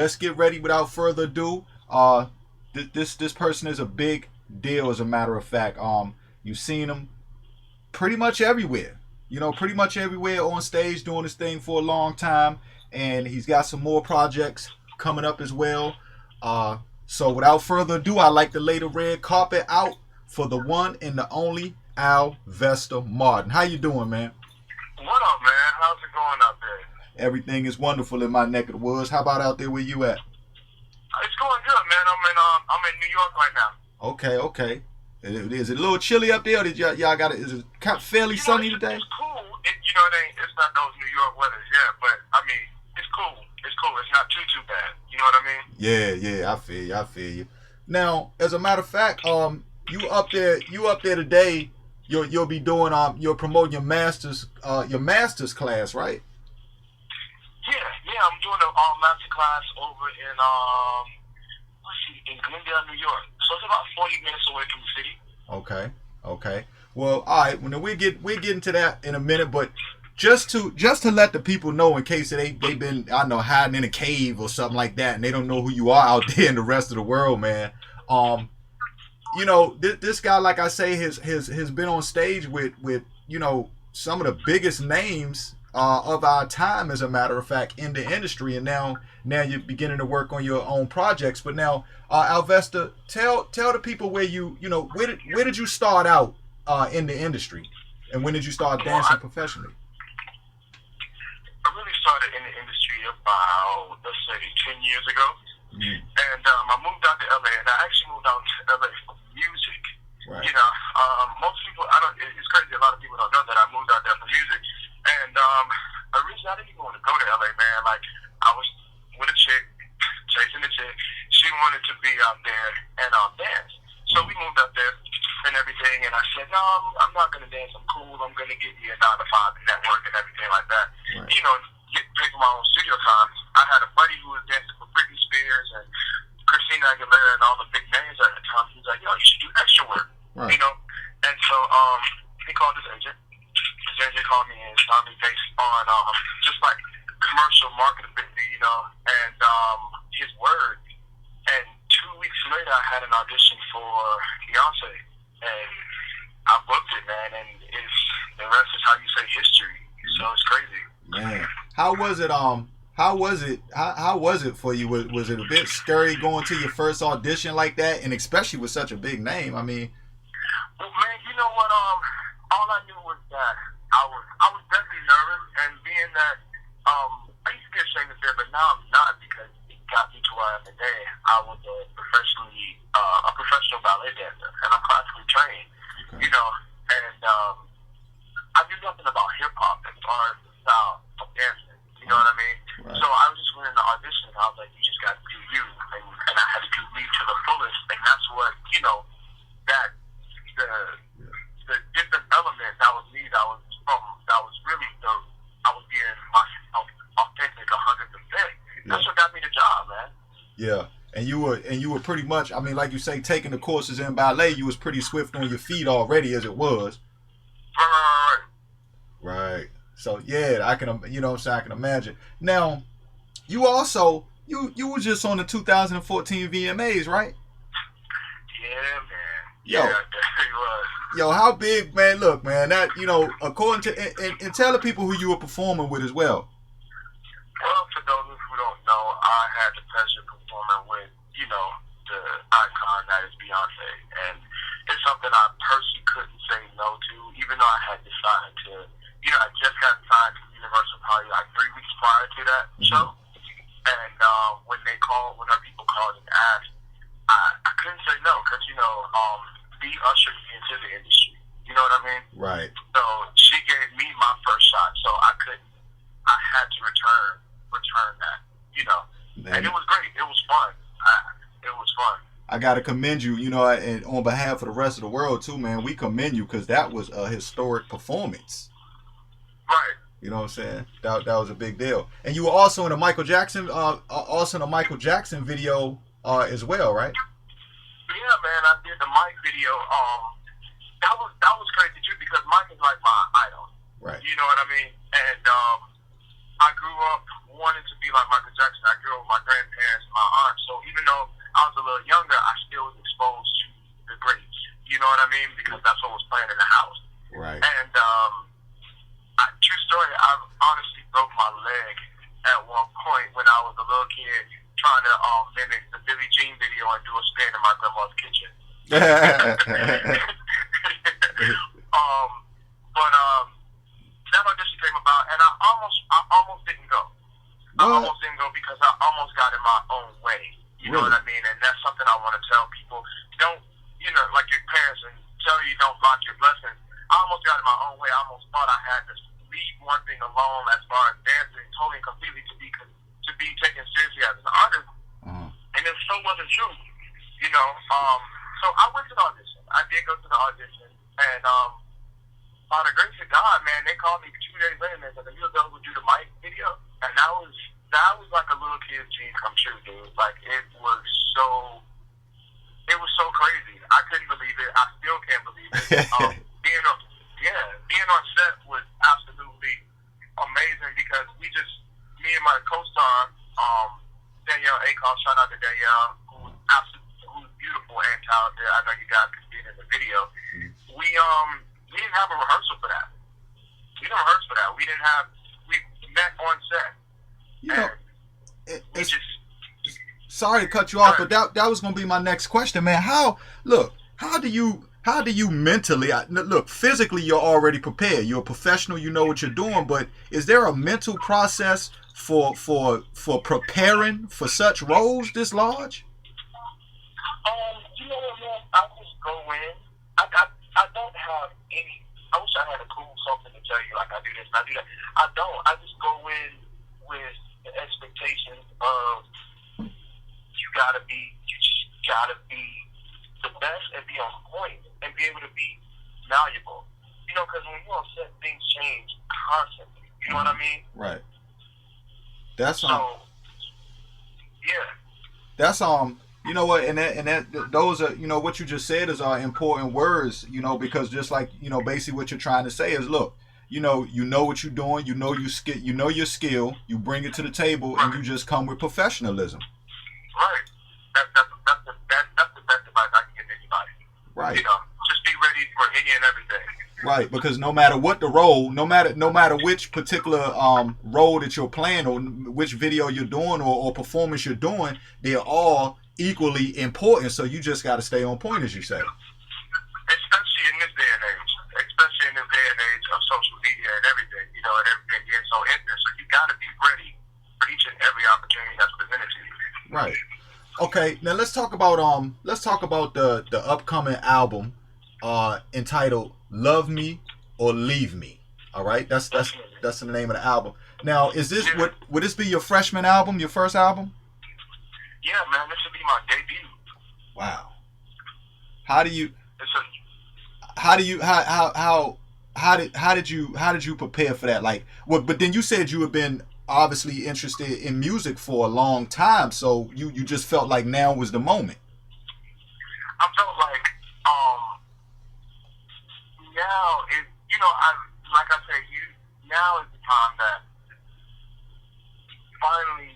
let's get ready without further ado. This person is a big deal, as a matter of fact. You've seen him pretty much everywhere. Pretty much everywhere on stage doing his thing for a long time, and he's got some more projects coming up as well. So without further ado, I'd like to lay the red carpet out for the one and the only Alvester Martin. How you doing, man? What up, man? How's it going out there? Everything is wonderful in my neck of the woods. How about out there where you at? It's going good, man. I'm in New York right now. Okay. Is it a little chilly up there? Or did y'all got it? Is it fairly sunny today? It's cool. It's not those New York weathers yet, but I mean, it's cool. It's cool. It's not too bad. You know what I mean? Yeah. I feel you. Now, as a matter of fact, you up there today. You'll be doing you're promoting your master's class, right? Yeah. I'm doing a master class over in Glendale, New York. So it's about 40 minutes away from the city. Okay. Well, all right. Well, we're getting to that in a minute, but just to let the people know, in case they've been, I don't know, hiding in a cave or something like that, and they don't know who you are out there in the rest of the world, man. This guy, like I say, has been on stage with some of the biggest names of our time, as a matter of fact, in the industry, and now you're beginning to work on your own projects. But now, Alvester, tell the people where where did you start out in the industry, and when did you start dancing professionally? I really started in the industry about, let's say, 10 years ago. And I moved out to LA, and I actually moved out to LA for music. Right. Most people, it's crazy, a lot of people don't know that I moved out there for music. And originally I didn't even want to go to LA, man. Like, I was with a chick, chasing a chick. She wanted to be out there and dance. So we moved out there and everything, and I said, no, I'm not going to dance. I'm cool. I'm going to give you a 9-to-5 network and everything like that. Right. Get paid for my own studio time. I had a buddy who was dancing for Britney Spears and Christina Aguilera and all the big names at the time. He was like, yo, you should do extra work. Right. And so he called his agent. His agent called me and signed me based on just like commercial marketability, and his word. And 2 weeks later, I had an audition for Beyonce, and I booked it, man. And the rest is how you say history. So it's crazy. Man, how was it? How was it for you? Was it a bit scary going to your first audition like that, and especially with such a big name? I mean, well, man, you know what? All I knew was that I was definitely nervous, and being that I used to be ashamed to say it, but now I'm not, because it got me to where I am today. I was a professional ballet dancer, and I'm classically trained. Okay. And I knew nothing about hip hop as far as the style of dancing. You know what I mean? Right. So I was just winning the audition, and I was like, you just got to do you, and I had to do me to the fullest, and that's what that the different element that was me, that was really I was being myself, authentic 100%. That's what got me the job, man. Yeah. And you were pretty much, I mean, like you say, taking the courses in ballet, you was pretty swift on your feet already as it was. Right. So yeah, I can, I can imagine. Now, you also, you were just on the 2014 VMAs, right? Yeah, man. Yo. Yeah, definitely was. Yo, how big, man? Look, man, that, according to, and tell the people who you were performing with as well. Well, for those who don't know, I had the pleasure of performing with, the icon that is Beyonce. And it's something I personally couldn't say no to, even though I had decided to, I just got signed to Universal probably like 3 weeks prior to that show. And when our people called and asked, I couldn't say no, because, B ushered me into the industry. You know what I mean? Right. So she gave me my first shot, so I had to return that, Man. And it was great. It was fun. It was fun. I gotta commend you, and on behalf of the rest of the world too, man. We commend you, because that was a historic performance. Right. You know what I'm saying? That was a big deal. And you were also in a Michael Jackson, video as well, right? Yeah, man. I did the Mike video. That was crazy too, because Mike is like my idol. Right. You know what I mean? And I grew up wanted to be like Michael Jackson. I grew up with my grandparents and my aunts. So even though I was a little younger, I still was exposed to the greats. You know what I mean? Because that's what was playing in the house. Right. And true story, I honestly broke my leg at one point when I was a little kid trying to mimic the Billie Jean video and do a spin in my grandma's kitchen. But that audition came about, and I almost didn't go. I almost didn't go because I almost got in my own way. You know what I mean? And that's something I want to tell people. Don't, like your parents and tell you don't block your blessings. I almost got in my own way. I almost thought I had to leave one thing alone as far as dancing totally and completely to be taken seriously as an artist. And it so wasn't true. So I went to the audition. I did go to the audition, and by the grace of God, man, they called me 2 days later and they said, "Are you available to do the mic video?" And that was like a little kid's dream come true, dude. Like it was so crazy. I couldn't believe it. I still can't believe it. Being on set was absolutely amazing because me and my co-star, Danielle Acoff, shout out to Danielle, who's beautiful and talented. I know you guys can see it in the video. We didn't have a rehearsal for that. We didn't rehearse for that. We met on set. Sorry to cut you off, but that was going to be my next question, man. How do you mentally, look, physically you're already prepared. You're a professional, you know what you're doing, but is there a mental process for preparing for such roles this large? You know what, man? I just go in. I don't have any. I wish I had a cool something to tell you, like I do this and I do that. I don't. I just go in with the expectations of you just gotta be the best and be on point and be able to be malleable. Because when you're on set, things change constantly. You know what I mean? Right. That's yeah. That's you know what, and those are, what you just said is important words, because just like, basically what you're trying to say is, look, you know what you're doing, you know your skill, you bring it to the table, and you just come with professionalism. Right. That's the best advice I can give anybody. Right. Just be ready for any and everything. Right, because no matter what the role, no matter which particular role that you're playing or which video you're doing or performance you're doing, they're all equally important. So you just got to stay on point, as you say. Especially in this day and age of social media and everything, and everything getting so instant. So you got to be ready for each and every opportunity that's presented to you. Right. Okay. Now let's talk about the upcoming album entitled "Love Me or Leave Me." All right. That's the name of the album. Now, is this would this be your freshman album, your first album? Yeah, man. This would be my debut. Wow. How did you prepare for that? Like, but then you said you had been obviously interested in music for a long time, so you just felt like now was the moment. I felt like now is now is the time that finally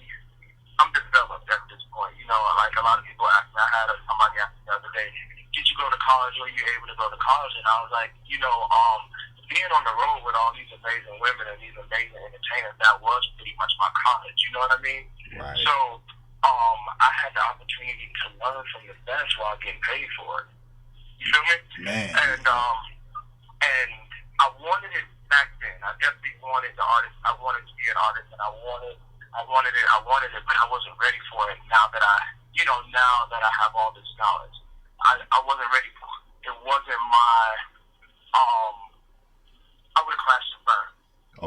I'm developed at this point. Like a lot of people ask me, I had somebody ask me the other day, did you go to college? Were you able to go to college? And I was like, being on the road with all these amazing women and these amazing entertainers, that was pretty much my college. You know what I mean? Right. So I had the opportunity to learn from the best while getting paid for it. You feel me? Man. And I wanted it back then. I definitely wanted the artist. I wanted to be an artist, and I wanted it, but I wasn't ready for it. Now that I have all this knowledge, I wasn't ready for it. It wasn't my I would have crashed and burned.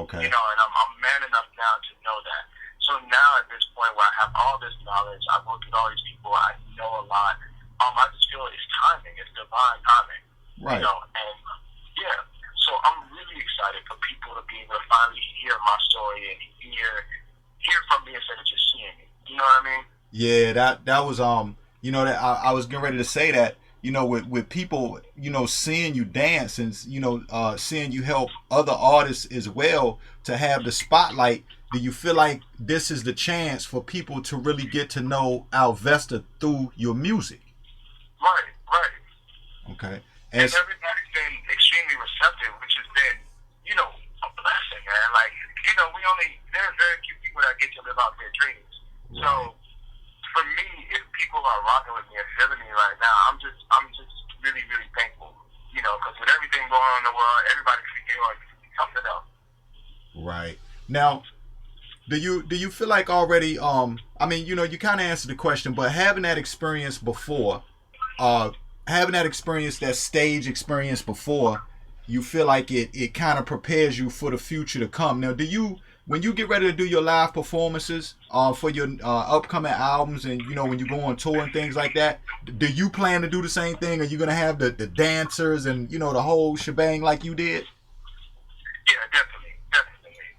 Okay. And I'm man enough now to know that. So now at this point where I have all this knowledge, I've worked with all these people, I know a lot. I just feel it's timing, it's divine timing. Right. And yeah. So I'm really excited for people to be able to finally hear my story and hear from me instead of just seeing it. You know what I mean? Yeah, that was that I was getting ready to say that, with people, seeing you dance and seeing you help other artists as well to have the spotlight, do you feel like this is the chance for people to really get to know Alvester through your music? Right, right. Okay. And everybody's been extremely receptive, which has been, a blessing, man. Like, there's very few people that get to live out their dreams. Right. So, for me, if people are rocking with me and feeling me right now, I'm just really, really thankful. Because with everything going on in the world, everybody should feel like something else. Right. Now, do you feel like already, you kind of answered the question, but having that experience before, that stage experience before, you feel like it kind of prepares you for the future to come. Now, when you get ready to do your live performances for your upcoming albums, and when you go on tour and things like that, do you plan to do the same thing? Are you gonna have the dancers and the whole shebang like you did? Yeah, definitely.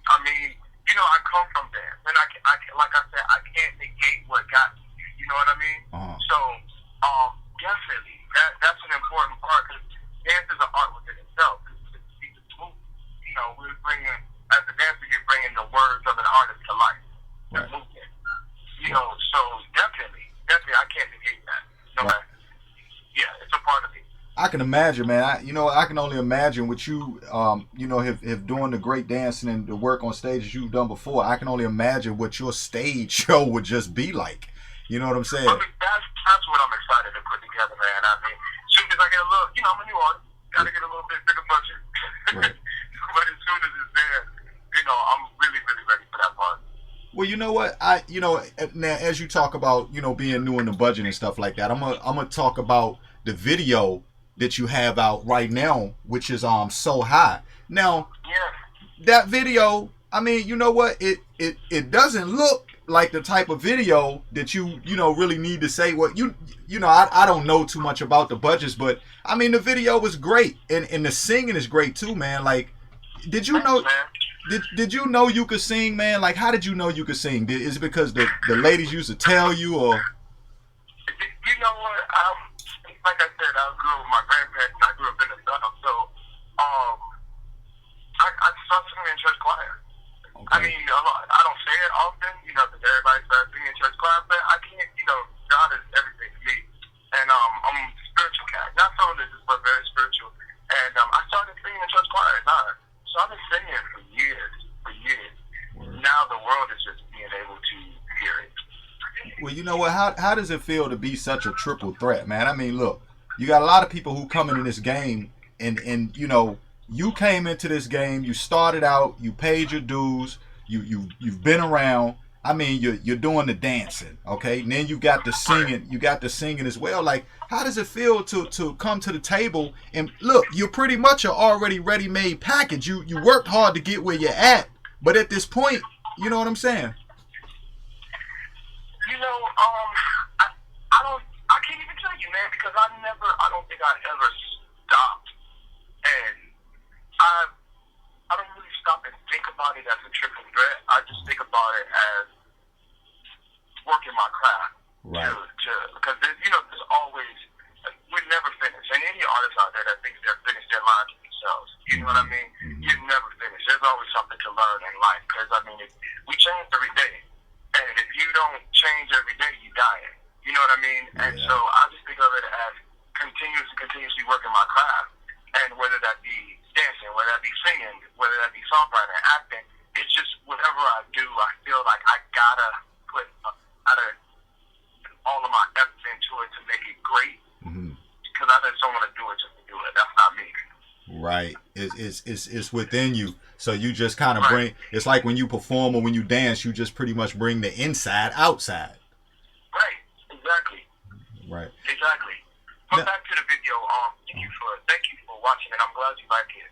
I mean, I come from dance, and I like I said, I can't negate what got me. You know what I mean? Uh-huh. So, definitely, that's an important part, because dance is an art within itself. It's movement. We're bringing, as a dancer, you're bringing the words of an artist to life. The Right. movement. So definitely, I can't negate that. Right. Yeah, it's a part of me. I can imagine, man. I can only imagine what you, have doing the great dancing and the work on stages you've done before. I can only imagine what your stage show would just be like. You know what I'm saying? I mean, that's what I'm excited to put together, man. I mean, as soon as I get a little, I'm a new artist, gotta get a little bit bigger budget. Right. But as soon as it's there, I'm really, really ready for that part. Well, you know what? Now as you talk about, being new in the budget and stuff like that, I'm gonna talk about the video that you have out right now, which is So High. Now, yeah, that video, I mean, you know what? It doesn't look like the type of video that you really need to say what I don't know too much about the budgets, but I mean the video was great, and the singing is great too, man. Like, did you know? Did you know you could sing, man? Like, how did you know you could sing? Is it because the ladies used to tell you, or? You know what? Like I said, I grew up with my grandparents, and I grew up in the South, so I started singing in church choir. Okay. I mean, a lot. I don't say it often, because everybody starts singing in church choir, but I can't, God is everything to me. And I'm a spiritual cat. Not so religious, but very spiritual. And I started singing in church choir at 9. So I've been singing for years. Word. Now the world is just being able to hear it. Well, you know what? How does it feel to be such a triple threat, man? I mean, look, you got a lot of people who come into this game, and you came into this game, you started out, you paid your dues, you've been around. I mean, you're doing the dancing, okay? And then you got the singing as well. Like, how does it feel to come to the table and look? You're pretty much an already ready-made package. You worked hard to get where you're at, but at this point, you know what I'm saying? I can't even tell you, man, because I don't think I ever stopped, and I don't really stop and think about it as a triple threat. I just think about it as working my craft. Right. Because there's always, we're never finished. And any artist out there that thinks they're finished, they're lying to themselves. You know what I mean? Mm-hmm. You're never finished. There's always something to learn in life. Because we change every day, and if you don't change every day, you die. You know what I mean? Yeah. And so I just think of it as continuously working my craft. And whether that be dancing, whether that be singing, whether that be songwriting, acting, it's just whatever I do, I feel like I gotta put all of my efforts into it to make it great. Because I just don't want to do it just to do it. That's not me. Right. It's within you. So you just kind of bring. It's like when you perform or when you dance, you just pretty much bring the inside outside. Right. Exactly. Right. Exactly. But back to the video. Thank you for watching it. I'm glad you like it.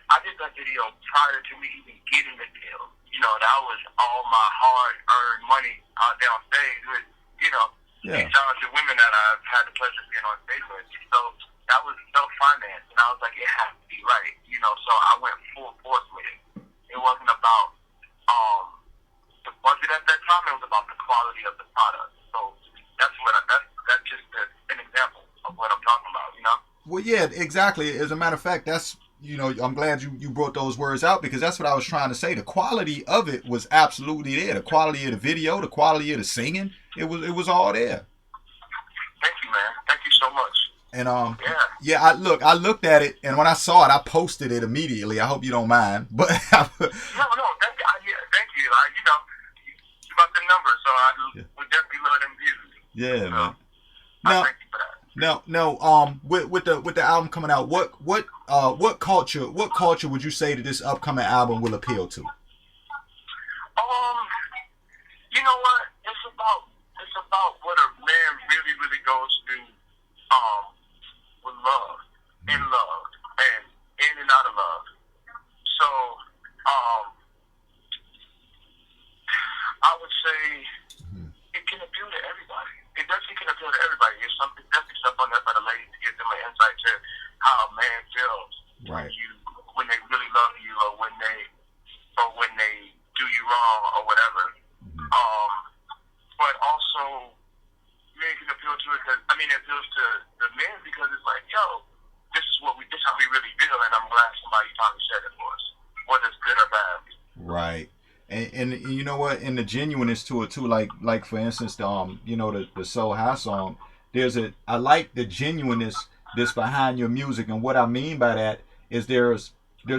I did that video prior to me even getting the deal. That was all my hard-earned money out there on stage with, these talented women that I've had the pleasure of being on stage with. So that was self-financed, and I was like, it has to be right. So I went full force with it. It wasn't about the budget at that time. It was about the quality of the product. So that's just an example of what I'm talking about. Well, yeah, exactly. As a matter of fact, that's I'm glad you brought those words out, because that's what I was trying to say. The quality of it was absolutely there. The quality of the video, the quality of the singing, it was all there. Thank you, man. Thank you so much. And Yeah. I looked at it, and when I saw it, I posted it immediately. I hope you don't mind, but No, thank you. Thank you. You about the numbers, so I would definitely love them views. Yeah, so, man. Now, thank you for that. No. With the album coming out, what culture would you say that this upcoming album will appeal to? You know what? It's about what a man really, really goes through, with love, in love, and in and out of love. So, I would say it can appeal to everybody. It definitely can appeal to everybody. It's definitely stuff on there for the ladies to give them an insight to how a man feels Right. when they really love you, or when they do you wrong or whatever. But also, men can appeal to it because it appeals to the men because it's like, yo, this is how we really feel, and I'm glad somebody finally said it for us, whether it's good or bad. Right. And you know what? And the genuineness to it too, like for instance, the Soul House song. I like the genuineness that's behind your music, and what I mean by that is there's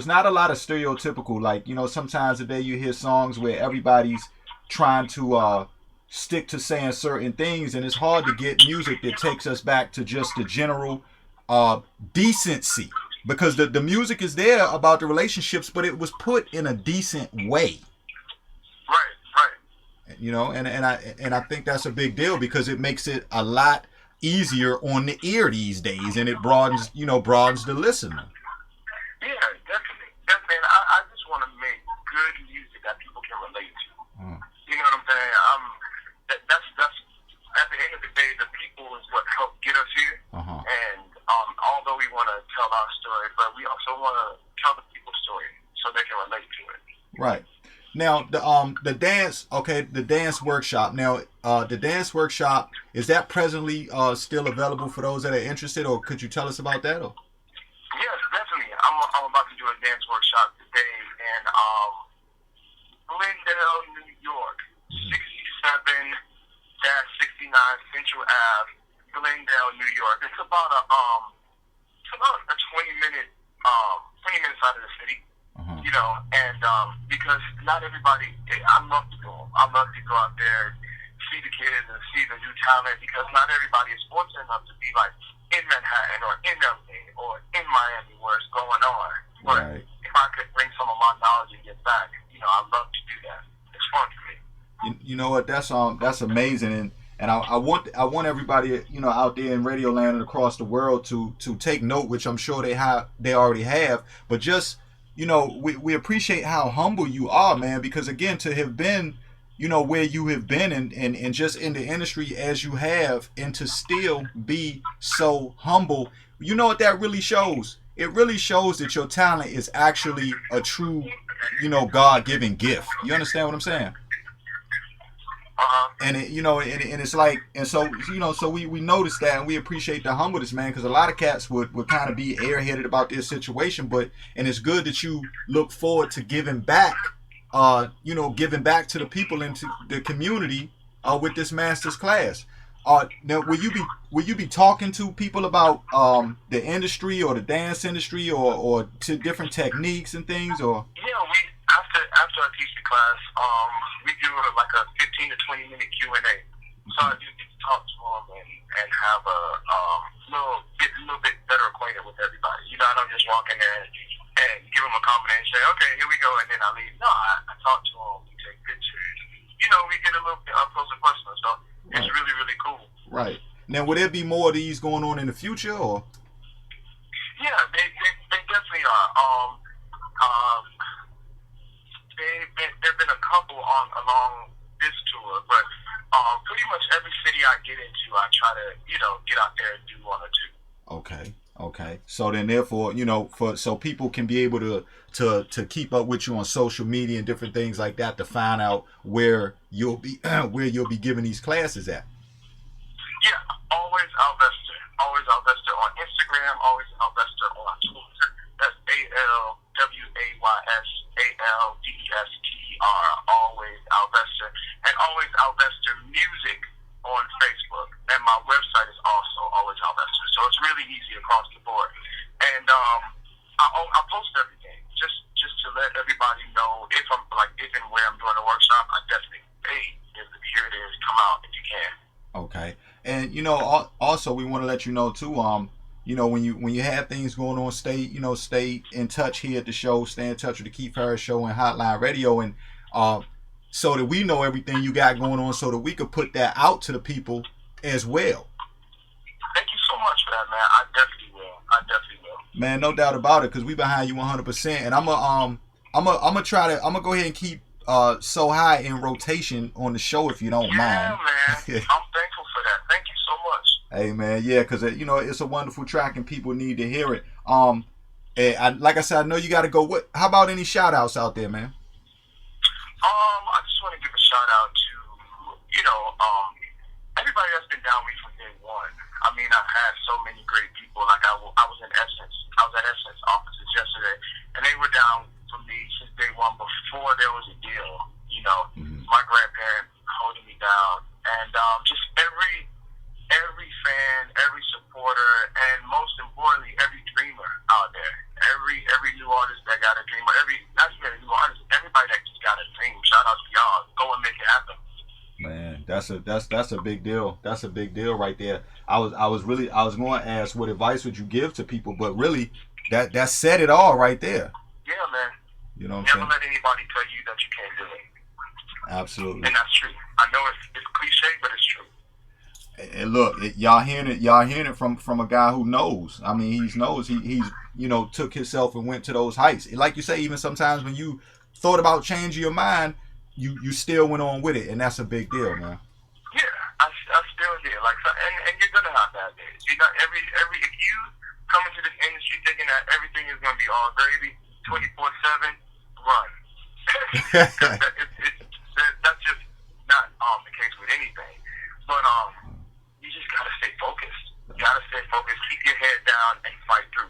not a lot of stereotypical, like, sometimes today you hear songs where everybody's trying to stick to saying certain things, and it's hard to get music that takes us back to just the general decency, because the music is there about the relationships, but it was put in a decent way. And I think that's a big deal, because it makes it a lot easier on the ear these days, and it broadens the listener. Yeah, definitely. And I just want to make good music that people can relate to. You know what I'm saying? That's at the end of the day, the people is what helped get us here. And although we want to tell our story, but we also want to tell the people's story so they can relate to it. Right. Now the dance workshop. Now the dance workshop, is that presently still available for those that are interested, or could you tell us about that? Or? Yes, definitely. I'm about to do a dance workshop today in Glendale, New York, 67-69 Central Ave, Glendale, New York. It's about a 20 minutes out of the city. And because not everybody, I love to go. I love to go out there, see the kids and see the new talent, because not everybody is fortunate enough to be like in Manhattan or in LA or in Miami where it's going on. But Right. if I could bring some of my knowledge and get back, I love to do that. It's fun for me. You know what? That's amazing, and I want everybody out there in Radio Land and across the world to take note, which I'm sure they already have, but just we appreciate how humble you are, man, because again, to have been where you have been, and just in the industry as you have, and to still be so humble, what that really shows? It really shows that your talent is actually a true God-given gift. You understand what I'm saying? And it, and it's like, and so we noticed that, and we appreciate the humbleness, man, because a lot of cats would kind of be airheaded about their situation, and it's good that you look forward to giving back, giving back to the people and to the community with this master's class. Now, will you be talking to people about the industry or the dance industry, or to different techniques and things, or? Yeah, after I teach the class, we do like a 15 to 20 minute Q&A. So I just get to talk to them and have get a little bit better acquainted with everybody. I don't just walk in there and give them a comment and say, okay, here we go, and then I leave. No, I talk to them, we take pictures. We get a little bit up close and personal. So it's really, really cool. Right. Now, will there be more of these going on in the future, or? Yeah, they definitely are. There've been a couple along this tour, but pretty much every city I get into, I try to get out there and do one or two. Okay. So then, therefore, so people can be able to keep up with you on social media and different things like that, to find out where you'll be giving these classes at. Yeah, always Alvester on Instagram, always Alvester on Twitter. That's AYSALVESTER, always Alvester, and always Alvester Music on Facebook. And my website is also always Alvester. So it's really easy across the board. And I post everything just to let everybody know if and where I'm doing a workshop. I definitely, here it is, come out if you can. Okay. And also we want to let you know too, when you have things going on, stay in touch here at the show, stay in touch with the Keith Harris Show and Hotline Radio, and so that we know everything you got going on, so that we could put that out to the people as well. Thank you so much for that, man. I definitely will. Man, no doubt about it, because we behind you 100%. And I'm gonna go ahead and keep So High in rotation on the show if you don't mind. Yeah, man. I'm thankful for that. Thank you so much. Hey, man, yeah, because it's a wonderful track and people need to hear it. Like I said, I know you got to go. How about any shout outs out there, man? I just want to give a shout out to everybody that's been down with me from day one. I mean, I've had so many great people. Like I was at Essence offices yesterday, and they were down for me since day one, before there was a deal. My grandparents holding me down, and just every fan, every supporter, and most importantly, every dreamer out there. Every new artist that got a dream, not even a new artist, everybody that just got a dream. Shout out to y'all. Go and make it happen. Man, that's a big deal. That's a big deal right there. I was going to ask what advice would you give to people, but really that said it all right there. Yeah, man. You know what I'm saying? Never let anybody tell you that you can't do it. Absolutely. And that's true. I know it's cliche, but it's true. And look, y'all hearing it from a guy who knows. I mean, he's took himself and went to those heights. Like you say, even sometimes when you thought about changing your mind, you still went on with it, and that's a big deal, man. Yeah, I still did. And you're gonna have bad days. If you come into this industry thinking that everything is gonna be all gravy, 24/7, run. That's just not the case with anything. But you just gotta stay focused. Keep your head down and fight through.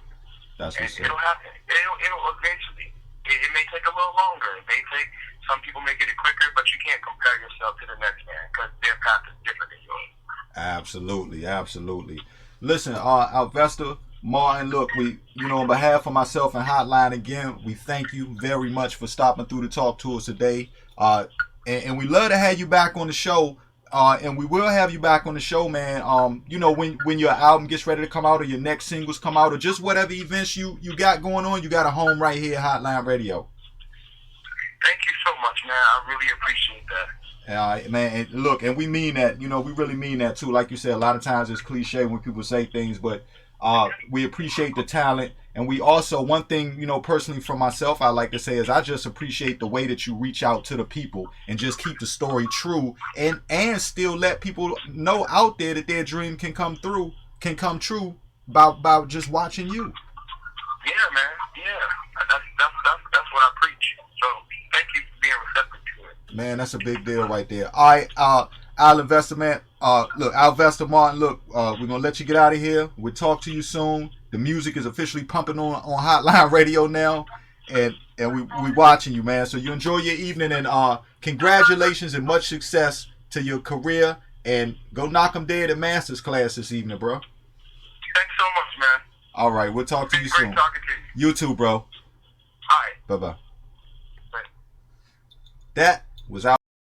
It'll happen. It'll eventually. It may take a little longer. Some people may get it quicker, but you can't compare yourself to the next man because their path is different than yours. Absolutely. Listen, Alvester Martin, look, we, on behalf of myself and Hotline again, we thank you very much for stopping through to talk to us today. And we love to have you back on the show. And we will have you back on the show, man. When your album gets ready to come out, or your next singles come out, or just whatever events you got going on, you got a home right here at Hotline Radio. Thank you so much, man. I really appreciate that. Man, and look, and we mean that. We really mean that too. Like you said, a lot of times it's cliche when people say things, but we appreciate the talent. And we also, one thing, personally for myself, I like to say is I just appreciate the way that you reach out to the people and just keep the story true, and still let people know out there that their dream can come true by just watching you. Yeah, man. Yeah, that's what I preach. So thank you for being receptive to it. Man, that's a big deal right there. All right, Alvester, man. Look, Alvester Martin. Look, we're gonna let you get out of here. We'll talk to you soon. The music is officially pumping on Hotline Radio now, and we watching you, man. So you enjoy your evening, and congratulations and much success to your career, and go knock 'em dead at Masters class this evening, bro. Thanks so much, man. All right, we'll talk to you soon. Great talking to you. You too, bro. All right. Bye-bye. Bye. That was